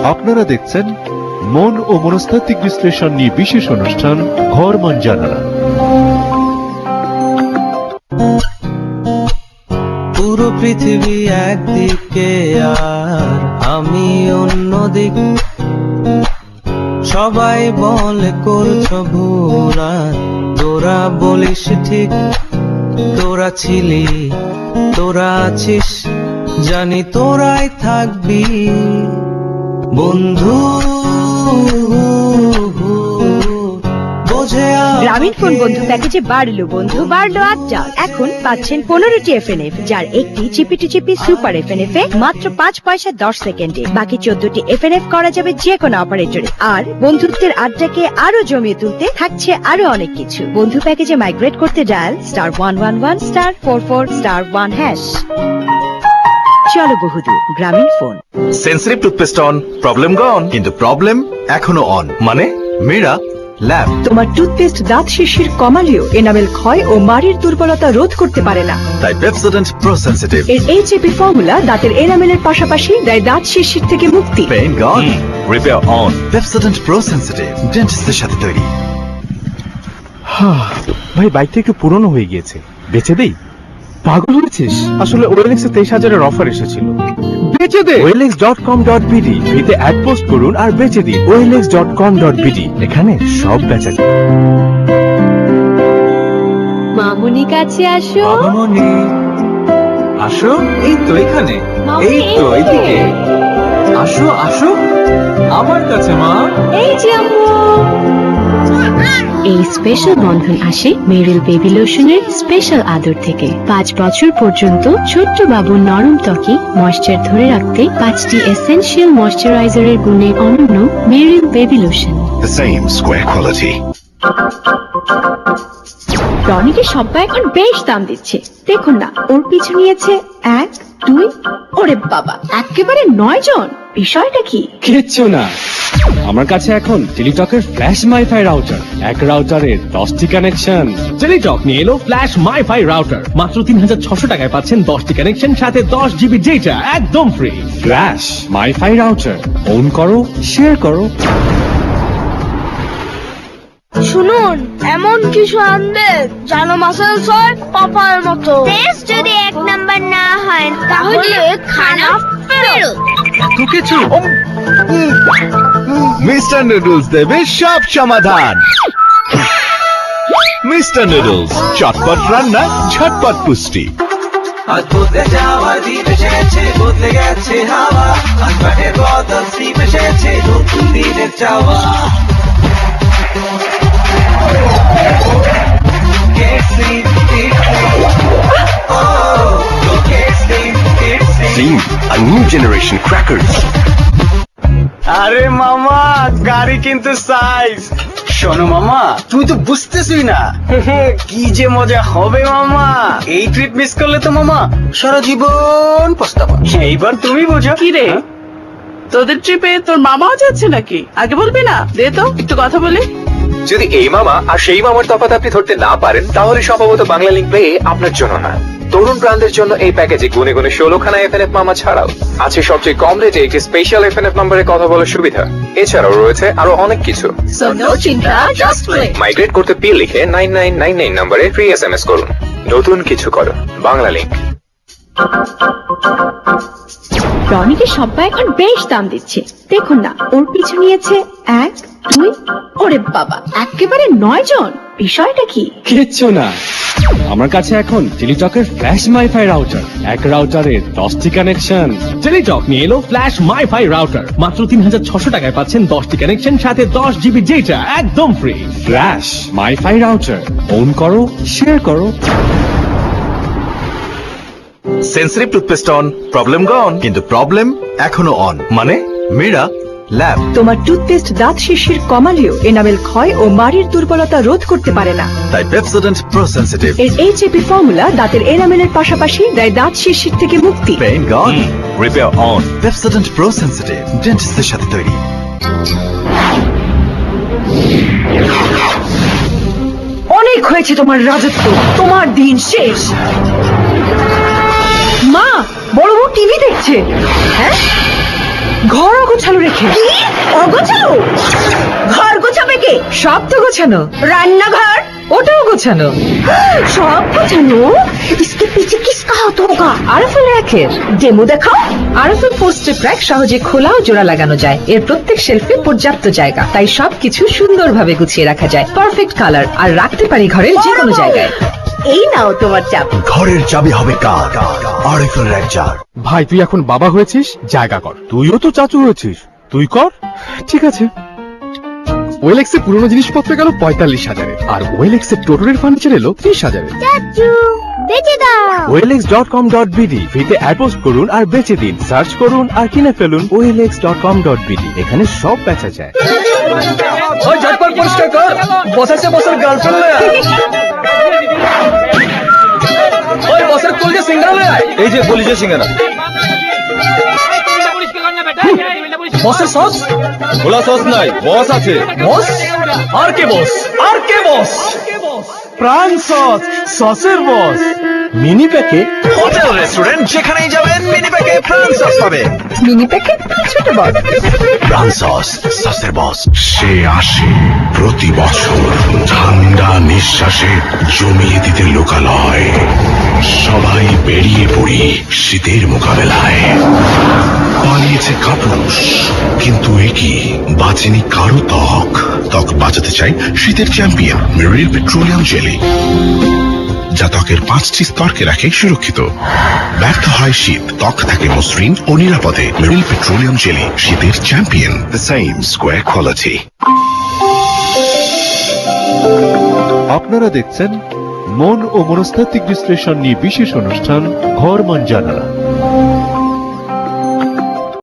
আপনারা দেখছেন মন ও মনস্তাত্ত্বিক বিশ্লেষণ নিয়ে বিশেষ অনুষ্ঠান ঘর মন জানালা। পুরো পৃথিবী একদিকে আর আমি অন্যদিক, সবাই বলে করছো ভুরা, তোরা বলিস ঠিক, তোরা ছিলি, তোরা আছিস, জানি তোরাই থাকবি বন্ধু। গ্রামীণ ফোন বন্ধু প্যাকেজে বাড়লো বন্ধু, বাড়লো আড্ডা। এখন পাচ্ছেন 15টি FNF, যার একটি চিপি সুপার FNF এ মাত্র 5 পয়সা 10 সেকেন্ডে। বাকি 14টি FNF করা যাবে যে কোনো অপারেটরে। আর বন্ধুত্বের আড্ডাকে আরো জমিয়ে তুলতে থাকছে আরো অনেক কিছু। বন্ধু প্যাকেজে মাইগ্রেট করতে ডায়াল *111*44*1#। চলো বহুদূর, Grameen phone. Sensitive toothpaste on, problem gone, কিন্তু প্রবলেম এখনো অন। মানে মীরা ল্যাব। তোমার টুথপেস্ট দাঁত শিরশির কমালেও এনামেল ক্ষয় ও মাড়ির দুর্বলতা রোধ করতে পারে না। তাই পেপসোডেন্ট প্রো সেনসিটিভ এর HAP ফর্মুলা দাঁতের এনামেলের পাশাপাশি দেয় দাঁত শিরশির থেকে মুক্তি। Pain gone, repair on. Pepsodent pro sensitive ডেন্টিস্টের সাথে তৈরি। ভাই, বাইকটা একটু পুরনো হয়ে গিয়েছে, বেচে দেই। পাগল হয়েছিস? আসলে OLX এ 23,000-এর অফার এসেছিল। বেচে দে। OLX.com.bd ফ্রিতে অ্যাড পোস্ট করুন আর বেচে দিন। OLX.com.bd, এখানে সব বেচা যায়। মামুনি কাছে আসো। মামনি আসো, এই তো এখানে, এই তো এইদিকে। আসো আসো আমার কাছে মা। এই যে আম্মু। এই স্পেশাল বন্ধন আসে মেরিল বেবি লোশনের স্পেশাল আদর থেকে। 5 বছর পর্যন্ত ছোট্ট বাবুর নরম ত্বকে ময়েশ্চার ধরে রাখতে 5টি এসেনশিয়াল ময়েশ্চারাইজারের গুণে অনন্য Meril baby lotion. The same square quality. টনিকে সবাই এখন বেশ দাম দিচ্ছে। দেখুন না, ওর পিছু নিয়েছে 1, 2, ওরে বাবা, একেবারে 9 জন। বিষয়টা কি? কিচ্ছু না, আমার কাছে এখন টেলিটকের ফ্ল্যাশ মাইফাই রাউটার। এক রাউটারের 10টি কানেকশন। টেলিটক নিয়ে এলো ফ্ল্যাশ মাইফাই রাউটার। মাত্র 3,600 টাকায় পাচ্ছেন 10টি কানেকশন, সাথে 10 GB ডেটা একদম ফ্রি। ফ্ল্যাশ মাইফাই রাউটার, অন করো, শেয়ার করো। শুনুন, এমন কিছু আনবে জানো মাসেলস হয় পাপার মতো। টেস্ট যদি 1 নাম্বার না হয় তাহলে খানা ফেরত। এত কিছু? মিস্টার নুডলস দেবে সব সমাধান। মিস্টার নুডলস, চটপট রান্না, ঝটপট পুষ্টি। আজ বদলে যাওয়ার দিন এসেছে, বদলে গেছে হাওয়া, আজ কাটের বদল স্লিপ এসেছে, নতুন দিনের চাওয়া। A new generation crackers. আরে মামা, গাড়ি কিন্তু সাইজ। শোনো মামা, তুই তো বুঝতেছই না কি যে মজা হবে মামা। এই ট্রিপ মিস করলে তো মামা সারা জীবন পস্তাবা। এইবার তুমি বোঝো। কি রে, তোদের ট্রিপে তোর মামাও যাচ্ছে নাকি? আগে বলবি না? দে তো একটু কথা বলি। যদি এই মামা আর সেই মামার তফাৎ আপনি ধরতে না পারেন, তাহলে সম্ভবত বাংলা লিংক প্লে আপনার জন্য না। তরুণ প্রাণদের জন্য এই প্যাকেজে গুনে গুনে 16খানা FNF মামা ছাড়াও আছে সবচেয়ে কম রেটে একটি স্পেশাল FNF নম্বরে কথা বলার সুবিধা। এছাড়াও রয়েছে আরো অনেক কিছু। মাইগ্রেট করতে পি লিখে 9999 নম্বরে ফ্রি SMS করুন। নতুন কিছু করো, বাংলা লিংক। টনিকে সবাই এখন বেশ দাম দিচ্ছে। দেখুন না, ওর পিছু নিয়েছে 1, 2, ওরে বাবা, একেবারে 9 জন। বিষয়টা কি? কিচ্ছু না, আমার কাছে এখন টেলিটকের ফ্ল্যাশ মাইফাই রাউটার। এক রাউটারের 10টি কানেকশন। টেলিটক নিয়ে এলো ফ্ল্যাশ মাইফাই রাউটার। মাত্র 3,600 টাকায় পাচ্ছেন 10টি কানেকশন, সাথে 10 GB ডেটা একদম ফ্রি। ফ্ল্যাশ মাইফাই রাউটার, অন করো, শেয়ার করো। Sensitive toothpaste on, problem gone, কিন্তু প্রবলেম এখনো অন। মানে মীরা ল্যাব। তোমার টুথপেস্ট দাঁত শিরশির কমালেও এনামেল ক্ষয় ও মাড়ির দুর্বলতা রোধ করতে পারে না। তাই পেপসোডেন্ট প্রো সেনসিটিভ এর HAP ফর্মুলা দাঁতের এনামেলের পাশাপাশি দেয় দাঁত শিরশির থেকে মুক্তি। Pain gone, repair on. Pepsodent pro sensitive ডেন্টিস্টের সাথে তৈরি। অনেক হয়েছে তোমার রাজত্ব, তোমার দিন শেষ। মা, বড় বউ টিভি দেখছে। হ্যাঁ, ঘর অগোছালো অগোছালো রেখে। অগোছালো? ঘর গোছাবে কে? সব তো গোছানো। রান্নাঘর ওটাও গোছানো। সব গোছানো? इसके पीछे किसका हाथ होगा? আরএফএল র‍্যাকের ডেমো দেখাও। আরএফএল 4 স্টেপ র‍্যাক সহজে খোলা ও জোড়া লাগানো যায়। এর প্রত্যেক শেলফে পর্যাপ্ত জায়গা, তাই সবকিছু সুন্দরভাবে গুছিয়ে রাখা যায়। পারফেক্ট কালার, আর রাখতে পারি ঘরের যে কোনো জায়গায়। এই নাও তোমার চাবি। ঘরের চাবি হবে কার? আরএফএল র‍্যাক চার। ভাই তুই এখন বাবা হয়েছিস, জায়গা কর। তুইও তো চাচু হয়েছিস, তুই কর। ঠিক আছে। ওয়েলেক্সে পুরনো জিনিসপত্র গেল 45,000-এ, আর ওয়েলেক্সের টোটরের ফার্নিচার এলো 30,000-এ। চাচু বেঁচে দাও। OLX.com.bd ফ্রিতে অ্যাড পোস্ট করুন আর বেচে দিন। সার্চ করুন আর কিনে ফেলুন OLX.com.bd। এখানে সব বেচা যায়। ওই ঝটপট পরিষ্কার কর, বসেছে বসের গার্লফ্রেন্ড লয়। ওই বসের কলজে সিঙ্গারা লয় আয়। এই যে কলজে সিঙ্গারা। বসের সস? খোলা সস নাই, বস আছে। বস? আর কে বস? আর কে বস? প্রাণ সস, সসের বস। মিনি প্যাকেট হোটেল রেস্টুরেন্ট যেখানেই যাবেন মিনি প্যাকে প্রাণ সস পাবেন। মিনি প্যাকেট ছোট বড়। প্রাণ সস, সসের বস। সে আসে প্রতি বছর ঠান্ডা নিঃশ্বাসে জমিয়ে দিতে লোকালয়। সবাই বেরিয়ে পড়ি শীতের মোকাবেলায়। পালিয়েছে কাপুরুষ, কিন্তু একই বাঁচেনি কারো ত্বক। ত্বক বাঁচাতে চাই শীতের চ্যাম্পিয়ন মেরিল পেট্রোলিয়াম জেলি, যা ত্বকের 5টি স্তরকে রাখে সুরক্ষিত। ব্যর্থ হয় শীত, ত্বক থাকে মসৃণ ও নিরাপদে। মেরিল পেট্রোলিয়াম জেলি, শীতের champion. The same square quality. আপনারা দেখছেন মন ও মনস্তাত্ত্বিক বিশ্লেষণ নিয়ে বিশেষ অনুষ্ঠান ঘর মান জানালা।